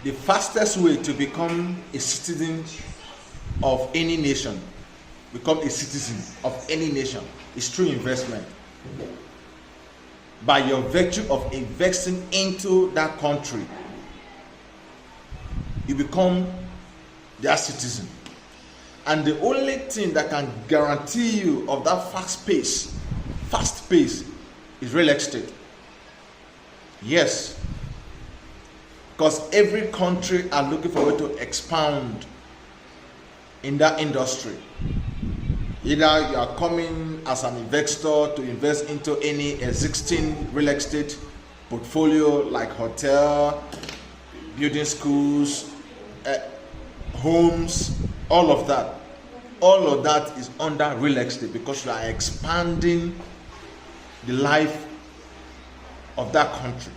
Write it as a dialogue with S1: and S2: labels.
S1: the fastest way to become a citizen of any nation, become a citizen of any nation, is through investment. By your virtue of investing into that country, you become their citizen. And the only thing that can guarantee you of that fast pace is real estate. Yes, because every country are looking for a way to expand in that industry. Either you are coming as an investor to invest into any existing real estate portfolio like hotel, building schools, homes, all of that is under real estate, because you are expanding the life of that country.